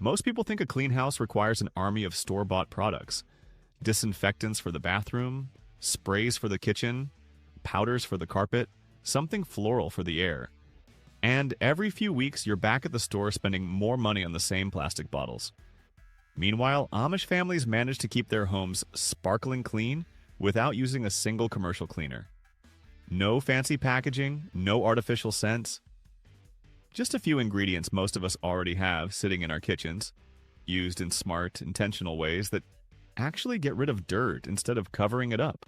Most people think a clean house requires an army of store-bought products. Disinfectants for the bathroom, sprays for the kitchen, powders for the carpet, something floral for the air. And every few weeks, you're back at the store spending more money on the same plastic bottles. Meanwhile, Amish families manage to keep their homes sparkling clean without using a single commercial cleaner. No fancy packaging, no artificial scents. Just a few ingredients most of us already have sitting in our kitchens, used in smart, intentional ways that actually get rid of dirt instead of covering it up.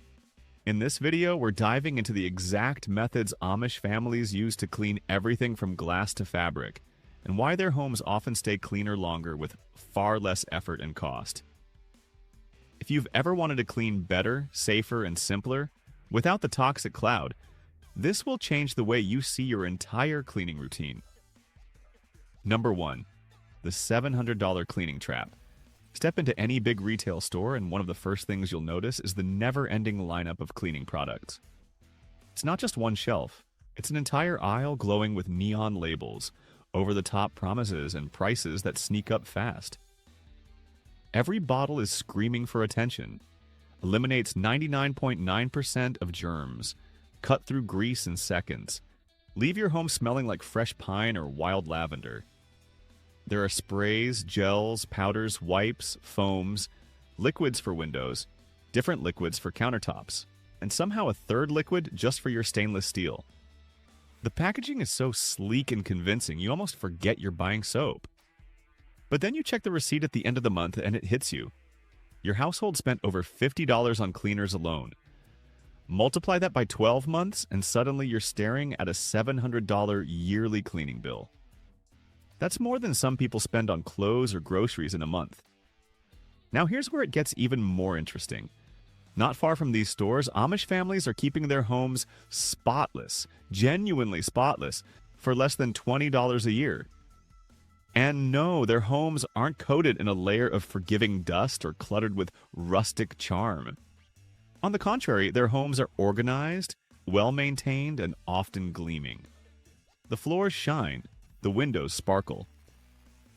In this video, we're diving into the exact methods Amish families use to clean everything from glass to fabric, and why their homes often stay cleaner longer with far less effort and cost. If you've ever wanted to clean better, safer, and simpler, without the toxic cloud, this will change the way you see your entire cleaning routine. Number 1. The $700 cleaning trap. Step into any big retail store and one of the first things you'll notice is the never-ending lineup of cleaning products. It's not just one shelf. It's an entire aisle glowing with neon labels, over-the-top promises, and prices that sneak up fast. Every bottle is screaming for attention. Eliminates 99.9% of germs. Cut through grease in seconds. Leave your home smelling like fresh pine or wild lavender. There are sprays, gels, powders, wipes, foams, liquids for windows, different liquids for countertops, and somehow a third liquid just for your stainless steel. The packaging is so sleek and convincing, you almost forget you're buying soap. But then you check the receipt at the end of the month and it hits you. Your household spent over $50 on cleaners alone. Multiply that by 12 months and suddenly you're staring at a $700 yearly cleaning bill. That's more than some people spend on clothes or groceries in a month. Now here's where it gets even more interesting. Not far from these stores, Amish families are keeping their homes spotless, genuinely spotless, for less than $20 a year. And no, their homes aren't coated in a layer of forgiving dust or cluttered with rustic charm. On the contrary, their homes are organized, well-maintained, and often gleaming. The floors shine, the windows sparkle,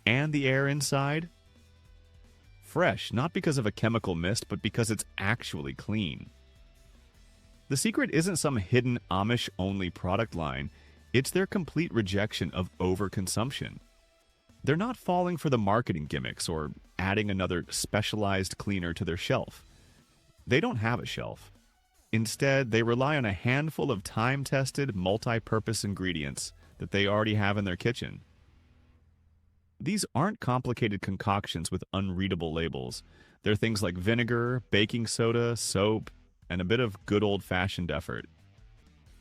and the air inside? Fresh, not because of a chemical mist, but because it's actually clean. The secret isn't some hidden Amish-only product line, it's their complete rejection of overconsumption. They're not falling for the marketing gimmicks or adding another specialized cleaner to their shelf. They don't have a shelf. Instead, they rely on a handful of time-tested, multi-purpose ingredients that they already have in their kitchen. These aren't complicated concoctions with unreadable labels. They're things like vinegar, baking soda, soap, and a bit of good old-fashioned effort.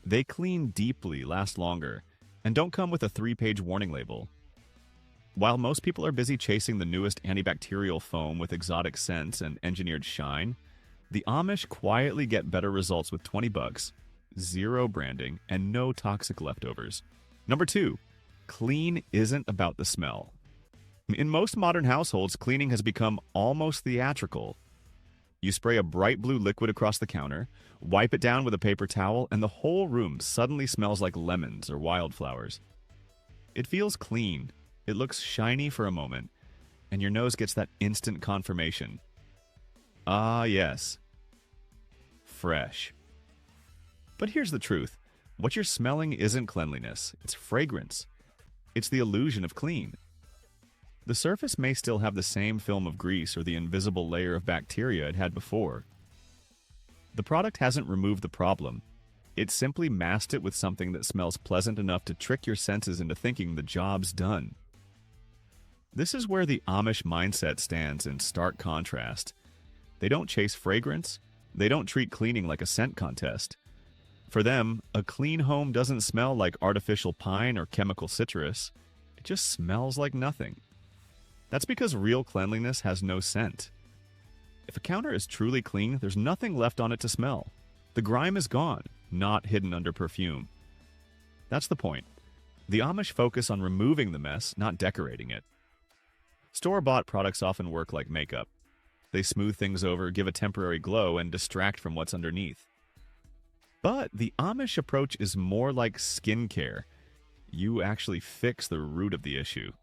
They clean deeply, last longer, and don't come with a 3-page warning label. While most people are busy chasing the newest antibacterial foam with exotic scents and engineered shine, the Amish quietly get better results with $20, zero branding, and no toxic leftovers. Number 2, clean isn't about the smell. In most modern households, cleaning has become almost theatrical. You spray a bright blue liquid across the counter, wipe it down with a paper towel, and the whole room suddenly smells like lemons or wildflowers. It feels clean, it looks shiny for a moment, and your nose gets that instant confirmation. Ah, yes. Fresh. But here's the truth. What you're smelling isn't cleanliness, it's fragrance. It's the illusion of clean. The surface may still have the same film of grease or the invisible layer of bacteria it had before. The product hasn't removed the problem. It simply masked it with something that smells pleasant enough to trick your senses into thinking the job's done. This is where the Amish mindset stands in stark contrast. They don't chase fragrance. They don't treat cleaning like a scent contest. For them, a clean home doesn't smell like artificial pine or chemical citrus. It just smells like nothing. That's because real cleanliness has no scent. If a counter is truly clean, there's nothing left on it to smell. The grime is gone, not hidden under perfume. That's the point. The Amish focus on removing the mess, not decorating it. Store-bought products often work like makeup. They smooth things over, give a temporary glow, and distract from what's underneath. But the Amish approach is more like skincare. You actually fix the root of the issue.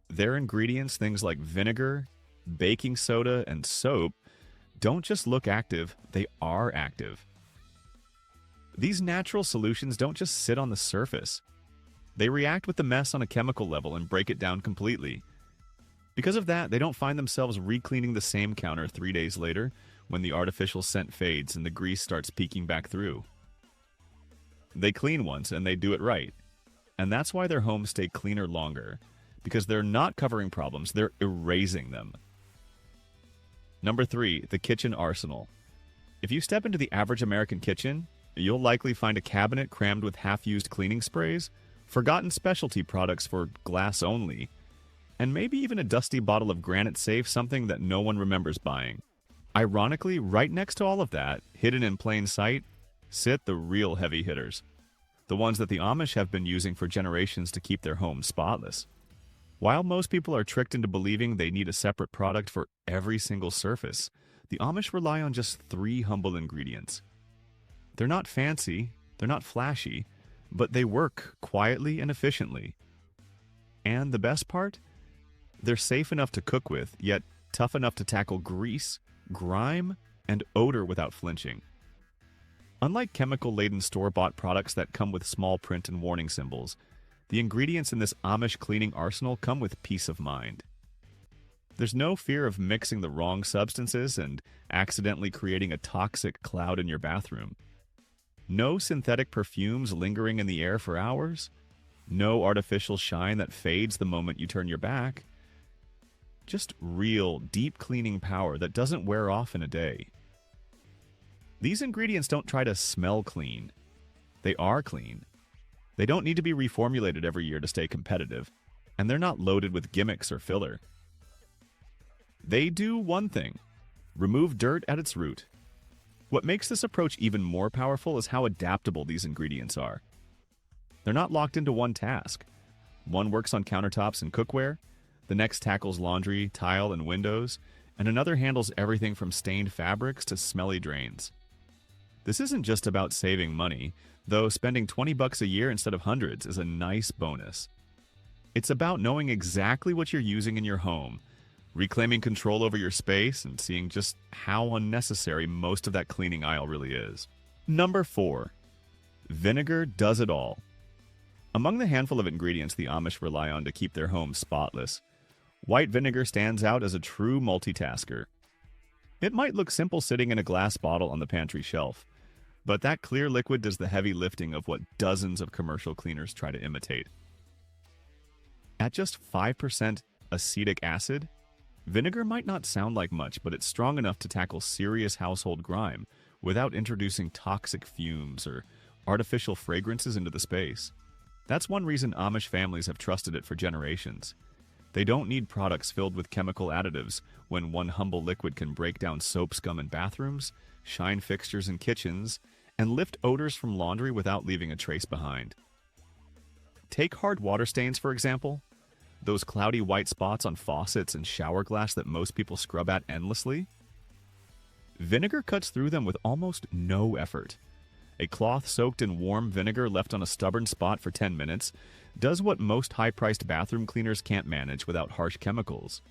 Their ingredients, things like vinegar, baking soda, and soap, don't just look active, they are active. These natural solutions don't just sit on the surface. They react with the mess on a chemical level and break it down completely. Because of that, they don't find themselves re-cleaning the same counter 3 days later when the artificial scent fades and the grease starts peeking back through. They clean once and they do it right. And that's why their homes stay cleaner longer. Because they're not covering problems, they're erasing them. Number 3, the kitchen arsenal. If you step into the average American kitchen, you'll likely find a cabinet crammed with half-used cleaning sprays, forgotten specialty products for glass only, and maybe even a dusty bottle of Granite Safe, something that no one remembers buying. Ironically, right next to all of that, hidden in plain sight, sit the real heavy hitters. The ones that the Amish have been using for generations to keep their homes spotless. While most people are tricked into believing they need a separate product for every single surface, the Amish rely on just 3 humble ingredients. They're not fancy, they're not flashy, but they work quietly and efficiently. And the best part? They're safe enough to cook with, yet tough enough to tackle grease, grime, and odor without flinching. Unlike chemical-laden store-bought products that come with small print and warning symbols, the ingredients in this Amish cleaning arsenal come with peace of mind. There's no fear of mixing the wrong substances and accidentally creating a toxic cloud in your bathroom. No synthetic perfumes lingering in the air for hours. No artificial shine that fades the moment you turn your back. Just real, deep cleaning power that doesn't wear off in a day. These ingredients don't try to smell clean. They are clean. They don't need to be reformulated every year to stay competitive, and they're not loaded with gimmicks or filler. They do one thing: remove dirt at its root. What makes this approach even more powerful is how adaptable these ingredients are. They're not locked into one task. One works on countertops and cookware, the next tackles laundry, tile, and windows, and another handles everything from stained fabrics to smelly drains. This isn't just about saving money, though spending $20 a year instead of hundreds is a nice bonus. It's about knowing exactly what you're using in your home, reclaiming control over your space, and seeing just how unnecessary most of that cleaning aisle really is. Number 4. Vinegar does it all. Among the handful of ingredients the Amish rely on to keep their homes spotless, white vinegar stands out as a true multitasker. It might look simple sitting in a glass bottle on the pantry shelf, but that clear liquid does the heavy lifting of what dozens of commercial cleaners try to imitate. At just 5% acetic acid, vinegar might not sound like much, but it's strong enough to tackle serious household grime without introducing toxic fumes or artificial fragrances into the space. That's one reason Amish families have trusted it for generations. They don't need products filled with chemical additives when one humble liquid can break down soap scum in bathrooms, shine fixtures in kitchens, and lift odors from laundry without leaving a trace behind. Take hard water stains, for example. Those cloudy white spots on faucets and shower glass that most people scrub at endlessly. Vinegar cuts through them with almost no effort. A cloth soaked in warm vinegar left on a stubborn spot for 10 minutes does what most high-priced bathroom cleaners can't manage without harsh chemicals.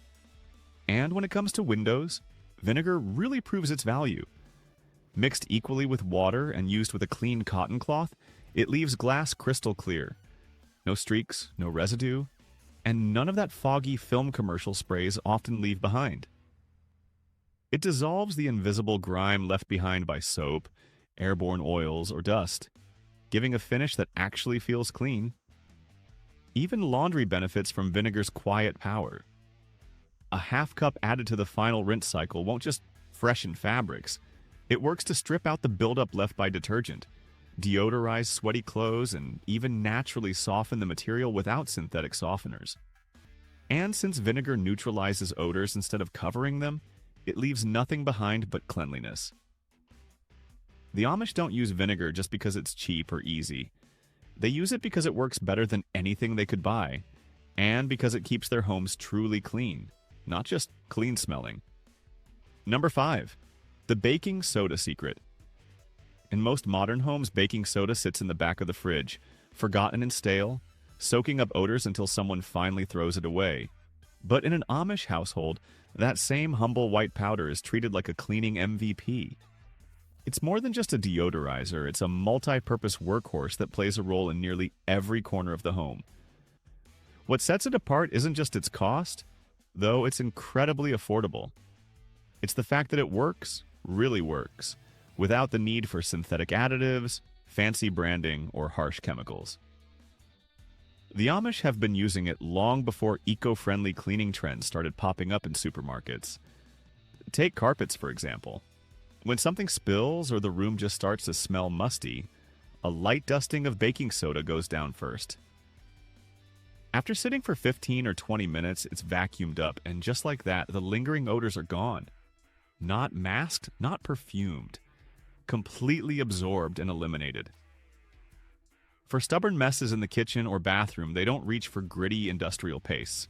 And when it comes to windows, vinegar really proves its value. Mixed equally with water and used with a clean cotton cloth, it leaves glass crystal clear. No streaks, no residue, and none of that foggy film commercial sprays often leave behind. It dissolves the invisible grime left behind by soap, airborne oils, or dust, giving a finish that actually feels clean. Even laundry benefits from vinegar's quiet power. A half cup added to the final rinse cycle won't just freshen fabrics. It works to strip out the buildup left by detergent, deodorize sweaty clothes, and even naturally soften the material without synthetic softeners. And since vinegar neutralizes odors instead of covering them, it leaves nothing behind but cleanliness. The Amish don't use vinegar just because it's cheap or easy. They use it because it works better than anything they could buy, and because it keeps their homes truly clean, not just clean-smelling. Number 5. The baking soda secret. In most modern homes, baking soda sits in the back of the fridge, forgotten and stale, soaking up odors until someone finally throws it away. But in an Amish household, that same humble white powder is treated like a cleaning MVP. It's more than just a deodorizer, it's a multi-purpose workhorse that plays a role in nearly every corner of the home. What sets it apart isn't just its cost, though it's incredibly affordable. It's the fact that it works, really works, without the need for synthetic additives, fancy branding, or harsh chemicals. The Amish have been using it long before eco-friendly cleaning trends started popping up in supermarkets. Take carpets, for example. When something spills or the room just starts to smell musty, a light dusting of baking soda goes down first. After sitting for 15 or 20 minutes, it's vacuumed up, and just like that, the lingering odors are gone. Not masked, not perfumed. Completely absorbed and eliminated. For stubborn messes in the kitchen or bathroom, they don't reach for gritty industrial pastes.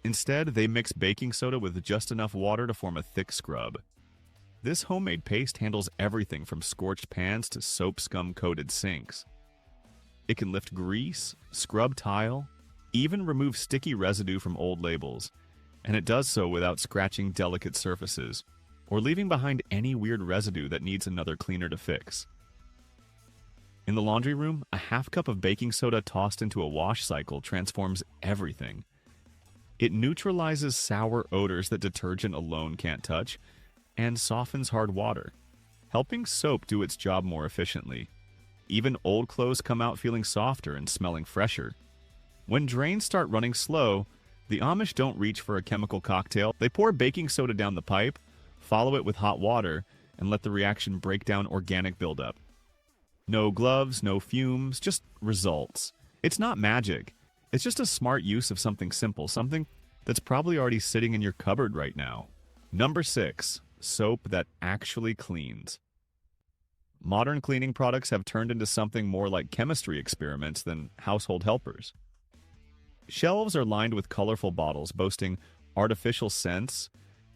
Instead, they mix baking soda with just enough water to form a thick scrub. This homemade paste handles everything from scorched pans to soap scum-coated sinks. It can lift grease, scrub tile, even remove sticky residue from old labels, and it does so without scratching delicate surfaces or leaving behind any weird residue that needs another cleaner to fix. In the laundry room, a half cup of baking soda tossed into a wash cycle transforms everything. It neutralizes sour odors that detergent alone can't touch and softens hard water, helping soap do its job more efficiently. Even old clothes come out feeling softer and smelling fresher. When drains start running slow, the Amish don't reach for a chemical cocktail. They pour baking soda down the pipe, follow it with hot water, and let the reaction break down organic buildup. No gloves, no fumes, just results. It's not magic. It's just a smart use of something simple, something that's probably already sitting in your cupboard right now. Number 6. Soap that actually cleans. Modern cleaning products have turned into something more like chemistry experiments than household helpers. Shelves are lined with colorful bottles boasting artificial scents,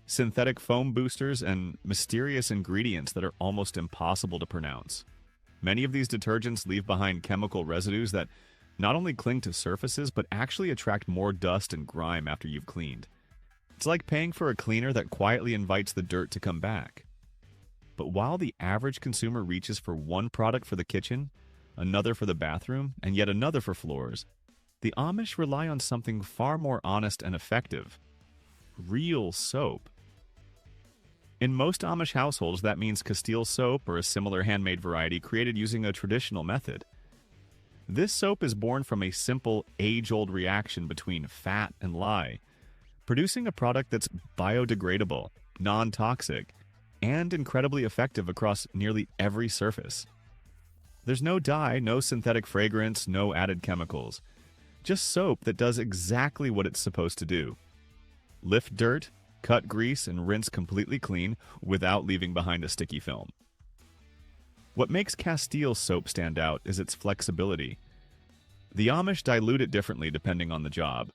synthetic foam boosters, and mysterious ingredients that are almost impossible to pronounce. Many of these detergents leave behind chemical residues that not only cling to surfaces, but actually attract more dust and grime after you've cleaned. It's like paying for a cleaner that quietly invites the dirt to come back. But while the average consumer reaches for one product for the kitchen, another for the bathroom, and yet another for floors, the Amish rely on something far more honest and effective: real soap. In most Amish households, that means Castile soap or a similar handmade variety created using a traditional method. This soap is born from a simple, age-old reaction between fat and lye, producing a product that's biodegradable, non-toxic, and incredibly effective across nearly every surface. There's no dye, no synthetic fragrance, no added chemicals. Just soap that does exactly what it's supposed to do: lift dirt, cut grease, and rinse completely clean without leaving behind a sticky film. What makes Castile soap stand out is its flexibility. The Amish dilute it differently depending on the job.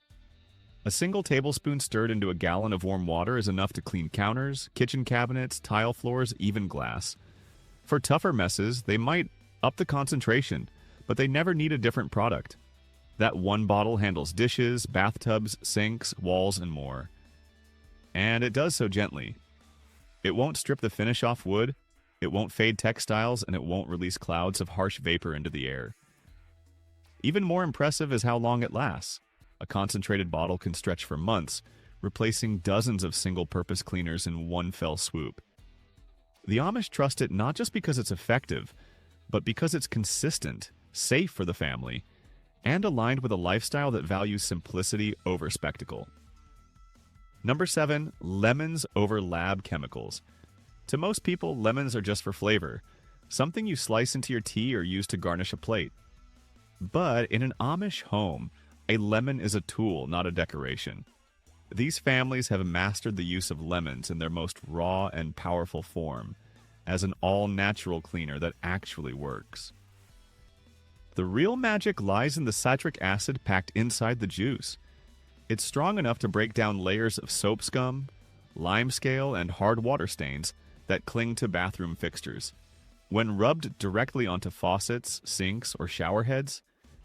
A single tablespoon stirred into a gallon of warm water is enough to clean counters, kitchen cabinets, tile floors, even glass. For tougher messes, they might up the concentration, but they never need a different product. That one bottle handles dishes, bathtubs, sinks, walls, and more. And it does so gently. It won't strip the finish off wood, it won't fade textiles, and it won't release clouds of harsh vapor into the air. Even more impressive is how long it lasts. A concentrated bottle can stretch for months, replacing dozens of single-purpose cleaners in one fell swoop. The Amish trust it not just because it's effective, but because it's consistent, safe for the family, and aligned with a lifestyle that values simplicity over spectacle. Number 7. Lemons over lab chemicals. To most people, lemons are just for flavor, something you slice into your tea or use to garnish a plate. But in an Amish home, a lemon is a tool, not a decoration. These families have mastered the use of lemons in their most raw and powerful form, as an all-natural cleaner that actually works. The real magic lies in the citric acid packed inside the juice. It's strong enough to break down layers of soap scum, limescale, and hard water stains that cling to bathroom fixtures. When rubbed directly onto faucets, sinks, or shower heads,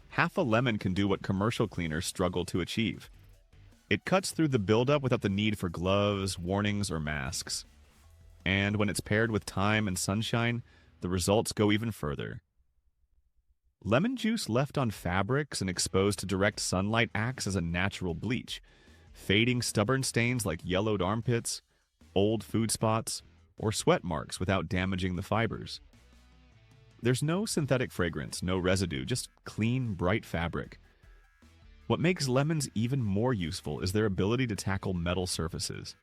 half a lemon can do what commercial cleaners struggle to achieve. It cuts through the buildup without the need for gloves, warnings, or masks. And when it's paired with thyme and sunshine, the results go even further. Lemon juice left on fabrics and exposed to direct sunlight acts as a natural bleach, fading stubborn stains like yellowed armpits, old food spots, or sweat marks without damaging the fibers. There's no synthetic fragrance, no residue, just clean, bright fabric. What makes lemons even more useful is their ability to tackle metal surfaces.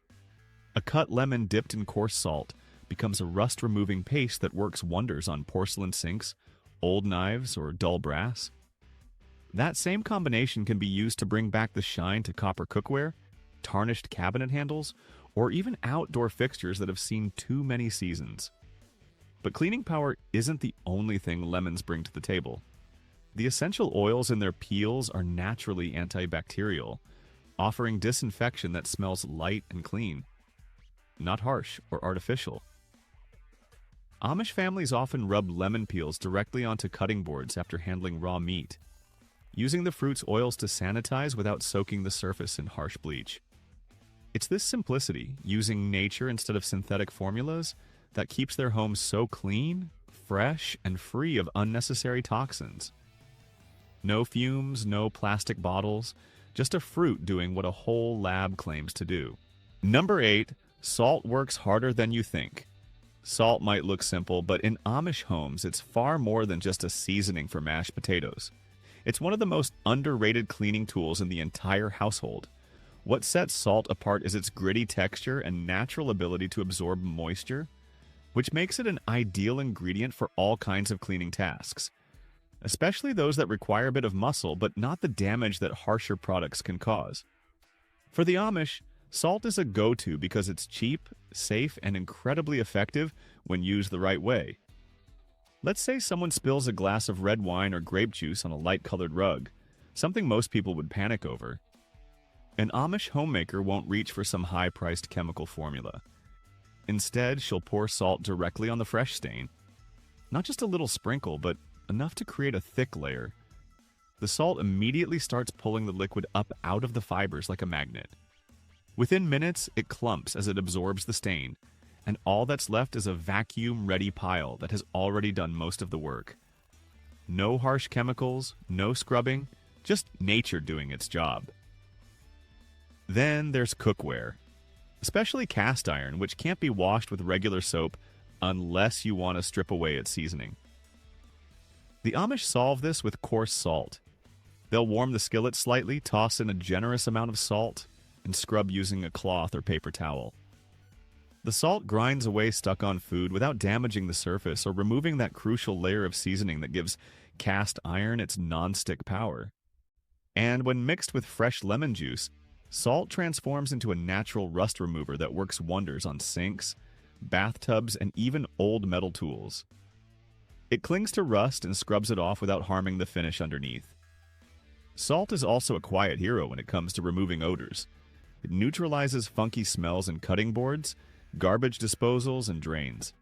A cut lemon dipped in coarse salt becomes a rust-removing paste that works wonders on porcelain sinks, old knives, or dull brass. That same combination can be used to bring back the shine to copper cookware, tarnished cabinet handles, or even outdoor fixtures that have seen too many seasons. But cleaning power isn't the only thing lemons bring to the table. The essential oils in their peels are naturally antibacterial, offering disinfection that smells light and clean, not harsh or artificial. Amish families often rub lemon peels directly onto cutting boards after handling raw meat, using the fruit's oils to sanitize without soaking the surface in harsh bleach. It's this simplicity, using nature instead of synthetic formulas, that keeps their homes so clean, fresh, and free of unnecessary toxins. No fumes, no plastic bottles, just a fruit doing what a whole lab claims to do. Number 8, salt works harder than you think. Salt might look simple, but in Amish homes, it's far more than just a seasoning for mashed potatoes. It's one of the most underrated cleaning tools in the entire household. What sets salt apart is its gritty texture and natural ability to absorb moisture, which makes it an ideal ingredient for all kinds of cleaning tasks, especially those that require a bit of muscle but not the damage that harsher products can cause. For the Amish, salt is a go-to because it's cheap, safe, and incredibly effective when used the right way. Let's say someone spills a glass of red wine or grape juice on a light-colored rug, something most people would panic over. An Amish homemaker won't reach for some high-priced chemical formula. Instead, she'll pour salt directly on the fresh stain. Not just a little sprinkle, but enough to create a thick layer. The salt immediately starts pulling the liquid up out of the fibers like a magnet. Within minutes, it clumps as it absorbs the stain, and all that's left is a vacuum-ready pile that has already done most of the work. No harsh chemicals, no scrubbing, just nature doing its job. Then there's cookware, especially cast iron, which can't be washed with regular soap unless you want to strip away its seasoning. The Amish solve this with coarse salt. They'll warm the skillet slightly, toss in a generous amount of salt, and scrub using a cloth or paper towel. The salt grinds away stuck-on food without damaging the surface or removing that crucial layer of seasoning that gives cast iron its non-stick power. And when mixed with fresh lemon juice, salt transforms into a natural rust remover that works wonders on sinks, bathtubs, and even old metal tools. It clings to rust and scrubs it off without harming the finish underneath. Salt is also a quiet hero when it comes to removing odors. It neutralizes funky smells in cutting boards, garbage disposals, and drains.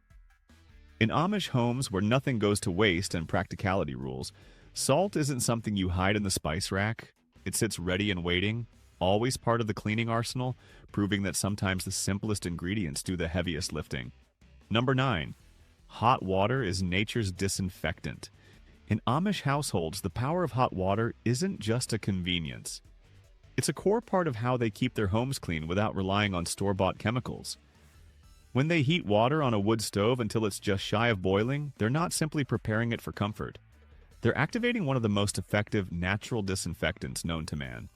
In Amish homes where nothing goes to waste and practicality rules, salt isn't something you hide in the spice rack. It sits ready and waiting, always part of the cleaning arsenal, proving that sometimes the simplest ingredients do the heaviest lifting. Number 9. Hot water is nature's disinfectant. In Amish households, the power of hot water isn't just a convenience. It's a core part of how they keep their homes clean without relying on store-bought chemicals. When they heat water on a wood stove until it's just shy of boiling, they're not simply preparing it for comfort. They're activating one of the most effective natural disinfectants known to man.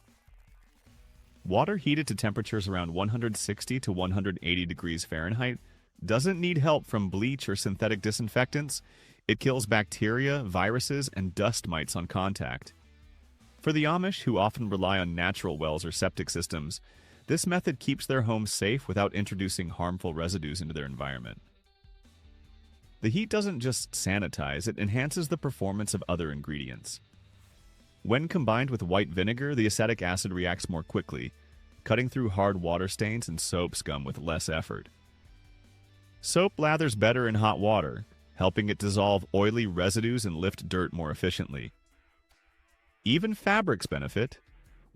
Water heated to temperatures around 160 to 180 degrees Fahrenheit doesn't need help from bleach or synthetic disinfectants. It kills bacteria, viruses, and dust mites on contact. For the Amish, who often rely on natural wells or septic systems, this method keeps their homes safe without introducing harmful residues into their environment. The heat doesn't just sanitize, it enhances the performance of other ingredients. When combined with white vinegar, the acetic acid reacts more quickly, cutting through hard water stains and soap scum with less effort. Soap lathers better in hot water, helping it dissolve oily residues and lift dirt more efficiently. Even fabrics benefit.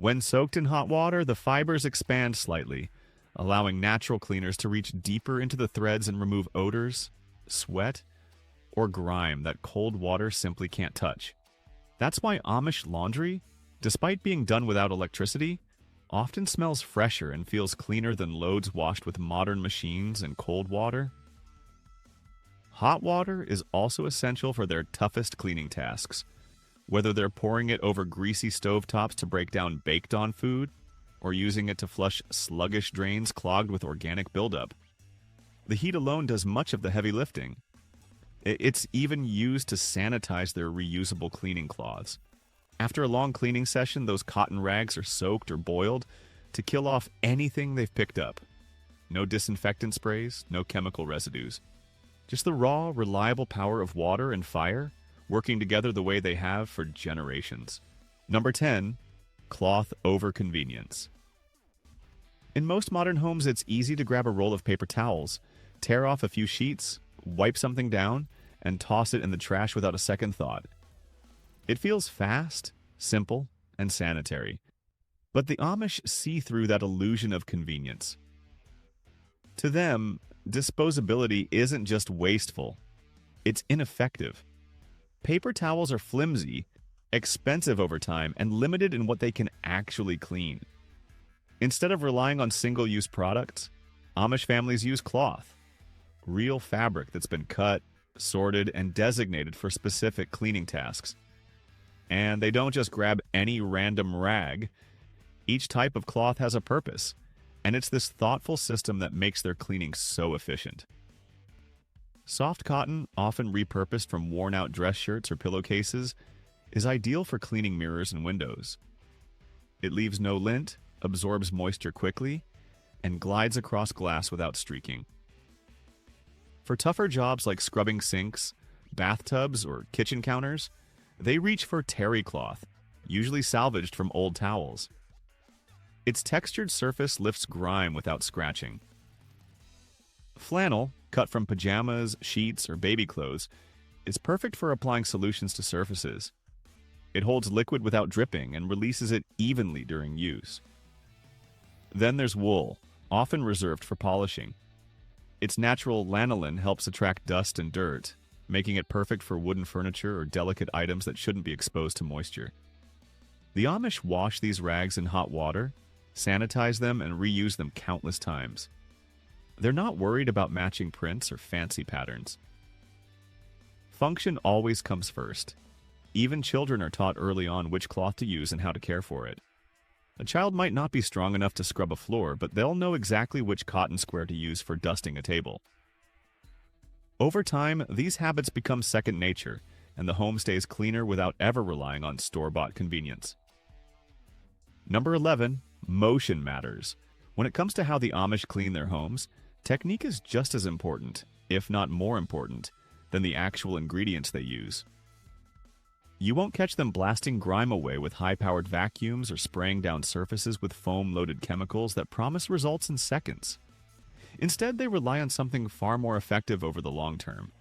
When soaked in hot water, the fibers expand slightly, allowing natural cleaners to reach deeper into the threads and remove odors, sweat, or grime that cold water simply can't touch. That's why Amish laundry, despite being done without electricity, often smells fresher and feels cleaner than loads washed with modern machines and cold water. Hot water is also essential for their toughest cleaning tasks, whether they're pouring it over greasy stovetops to break down baked-on food, or using it to flush sluggish drains clogged with organic buildup. The heat alone does much of the heavy lifting. It's even used to sanitize their reusable cleaning cloths. After a long cleaning session, those cotton rags are soaked or boiled to kill off anything they've picked up. No disinfectant sprays, no chemical residues. Just the raw, reliable power of water and fire working together the way they have for generations. Number 10. Cloth over convenience. In most modern homes, it's easy to grab a roll of paper towels, tear off a few sheets, wipe something down, and toss it in the trash without a second thought. It feels fast, simple, and sanitary. But the Amish see through that illusion of convenience. To them, disposability isn't just wasteful, it's ineffective. Paper towels are flimsy, expensive over time, and limited in what they can actually clean. Instead of relying on single-use products, Amish families use cloth, real fabric that's been cut, sorted, and designated for specific cleaning tasks. And they don't just grab any random rag. Each type of cloth has a purpose, and it's this thoughtful system that makes their cleaning so efficient. Soft cotton, often repurposed from worn-out dress shirts or pillowcases, is ideal for cleaning mirrors and windows. It leaves no lint, absorbs moisture quickly, and glides across glass without streaking. For tougher jobs like scrubbing sinks, bathtubs, or kitchen counters, they reach for terry cloth, usually salvaged from old towels. Its textured surface lifts grime without scratching. Flannel, cut from pajamas, sheets, or baby clothes, is perfect for applying solutions to surfaces. It holds liquid without dripping and releases it evenly during use. Then there's wool, often reserved for polishing. Its natural lanolin helps attract dust and dirt, making it perfect for wooden furniture or delicate items that shouldn't be exposed to moisture. The Amish wash these rags in hot water, sanitize them, and reuse them countless times. They're not worried about matching prints or fancy patterns. Function always comes first. Even children are taught early on which cloth to use and how to care for it. A child might not be strong enough to scrub a floor, but they'll know exactly which cotton square to use for dusting a table. Over time, these habits become second nature, and the home stays cleaner without ever relying on store-bought convenience. Number 11. Motion matters. When it comes to how the Amish clean their homes, technique is just as important, if not more important, than the actual ingredients they use. You won't catch them blasting grime away with high-powered vacuums or spraying down surfaces with foam-loaded chemicals that promise results in seconds. Instead, they rely on something far more effective over the long term: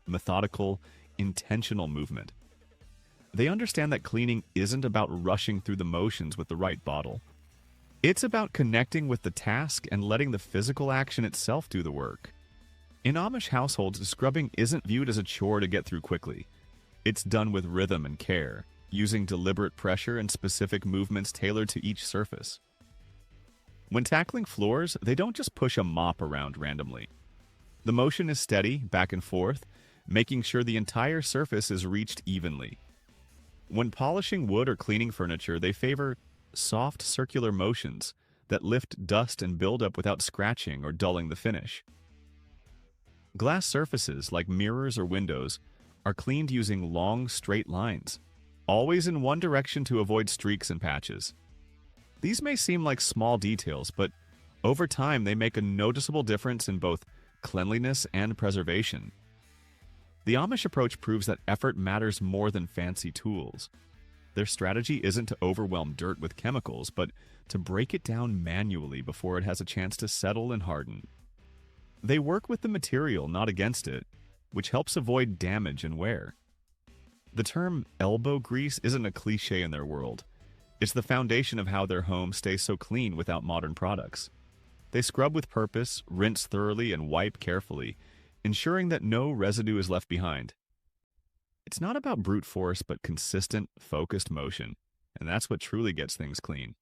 methodical, intentional movement. They understand that cleaning isn't about rushing through the motions with the right bottle. It's about connecting with the task and letting the physical action itself do the work. In Amish households, scrubbing isn't viewed as a chore to get through quickly. It's done with rhythm and care, using deliberate pressure and specific movements tailored to each surface. When tackling floors, they don't just push a mop around randomly. The motion is steady, back and forth, making sure the entire surface is reached evenly. When polishing wood or cleaning furniture, they favor soft circular motions that lift dust and buildup without scratching or dulling the finish. Glass surfaces, like mirrors or windows, are cleaned using long, straight lines, always in one direction to avoid streaks and patches. These may seem like small details, but over time they make a noticeable difference in both cleanliness and preservation. The Amish approach proves that effort matters more than fancy tools. Their strategy isn't to overwhelm dirt with chemicals, but to break it down manually before it has a chance to settle and harden. They work with the material, not against it, which helps avoid damage and wear. The term elbow grease isn't a cliche in their world. It's the foundation of how their home stays so clean without modern products. They scrub with purpose, rinse thoroughly, and wipe carefully, ensuring that no residue is left behind. It's not about brute force, but consistent, focused motion, and that's what truly gets things clean.